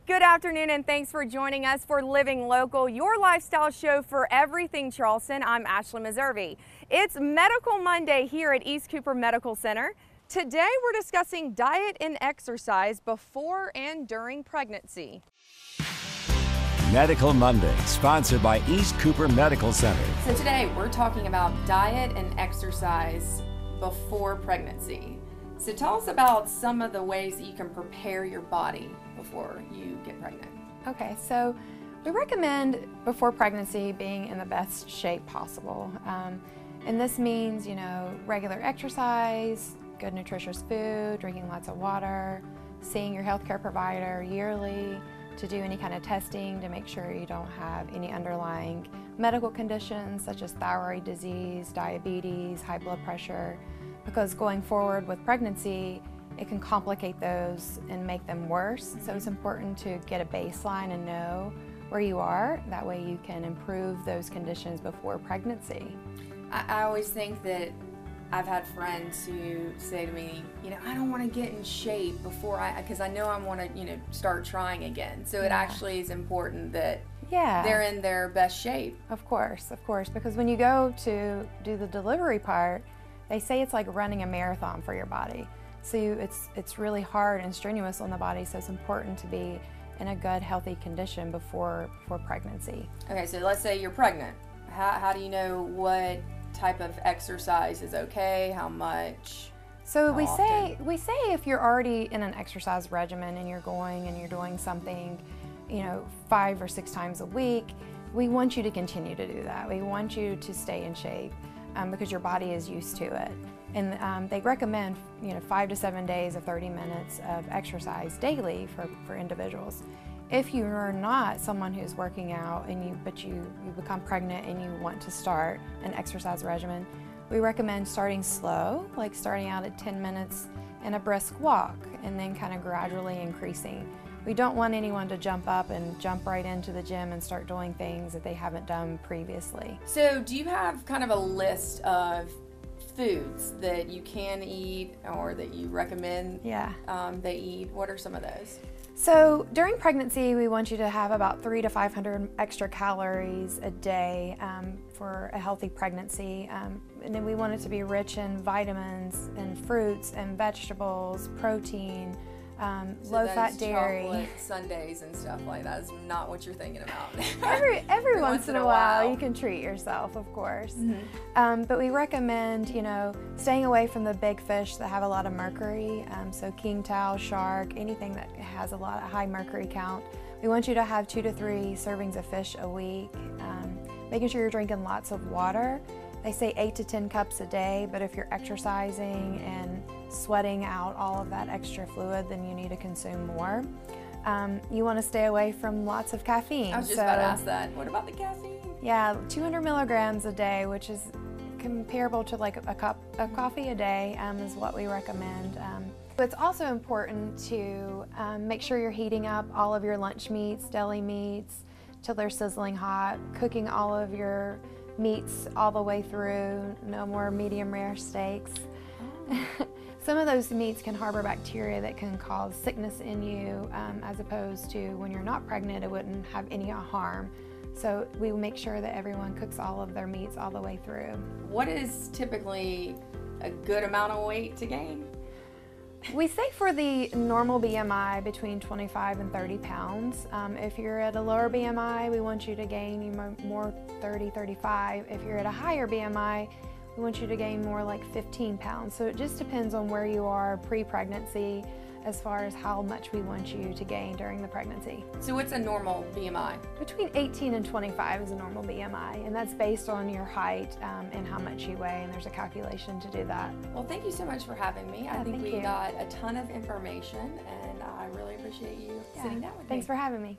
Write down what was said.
Good afternoon and thanks for joining us for Living Local, your lifestyle show for everything Charleston. I'm Ashley Meservey. It's Medical Monday here at East Cooper Medical Center. Today we're discussing diet and exercise before and during pregnancy. Medical Monday, sponsored by East Cooper Medical Center. So today we're talking about diet and exercise before pregnancy. So tell us about some of the ways that you can prepare your body before you get pregnant. Okay, so we recommend before pregnancy being in the best shape possible. And this means, regular exercise, good nutritious food, drinking lots of water, seeing your healthcare provider yearly to do any kind of testing to make sure you don't have any underlying medical conditions such as thyroid disease, diabetes, high blood pressure, because going forward with pregnancy, it can complicate those and make them worse. So it's important to get a baseline and know where you are. That way you can improve those conditions before pregnancy. I always think that I've had friends who say to me, I don't want to get in shape before because I know I want to, start trying again. So it actually is important that they're in their best shape. Of course, because when you go to do the delivery part, they say it's like running a marathon for your body. So it's really hard and strenuous on the body, so it's important to be in a good, healthy condition before pregnancy. Okay, so let's say you're pregnant. How do you know what type of exercise is okay, how much? So we say if you're already in an exercise regimen and you're doing something, 5 or 6 times a week, we want you to continue to do that. We want you to stay in shape because your body is used to it. And they recommend 5 to 7 days of 30 minutes of exercise daily for individuals. If you are not someone who's working out but you become pregnant and you want to start an exercise regimen, we recommend starting slow, like starting out at 10 minutes and a brisk walk and then kind of gradually increasing. We don't want anyone to jump up and jump right into the gym and start doing things that they haven't done previously. So do you have kind of a list of foods that you can eat or that you recommend they eat? What are some of those? So during pregnancy, we want you to have about 300 to 500 extra calories a day for a healthy pregnancy. And then we want it to be rich in vitamins and fruits and vegetables, protein, low-fat dairy. Chocolate sundaes and stuff like that is not what you're thinking about. Every once in a while you can treat yourself, of course. But we recommend, staying away from the big fish that have a lot of mercury. So king tao, shark, anything that has a lot of high mercury count. We want you to have 2 to 3 servings of fish a week. Making sure you're drinking lots of water. They say 8 to 10 cups a day, but if you're exercising and sweating out all of that extra fluid, then you need to consume more. You want to stay away from lots of caffeine. I was just about to ask that. What about the caffeine? Yeah, 200 milligrams a day, which is comparable to like a cup of coffee a day, is what we recommend. It's also important to make sure you're heating up all of your lunch meats, deli meats, till they're sizzling hot, cooking all of your meats all the way through, no more medium rare steaks. Some of those meats can harbor bacteria that can cause sickness in you, as opposed to when you're not pregnant, it wouldn't have any harm. So we make sure that everyone cooks all of their meats all the way through. What is typically a good amount of weight to gain? We say for the normal BMI between 25 and 30 pounds. If you're at a lower BMI, we want you to gain more 30, 35. If you're at a higher BMI, we want you to gain more like 15 pounds. So it just depends on where you are pre-pregnancy as far as how much we want you to gain during the pregnancy. So what's a normal BMI? Between 18 and 25 is a normal BMI, and that's based on your height and how much you weigh, and there's a calculation to do that. Well, thank you so much for having me. I think we got a ton of information, and I really appreciate you sitting down with me. Thanks for having me.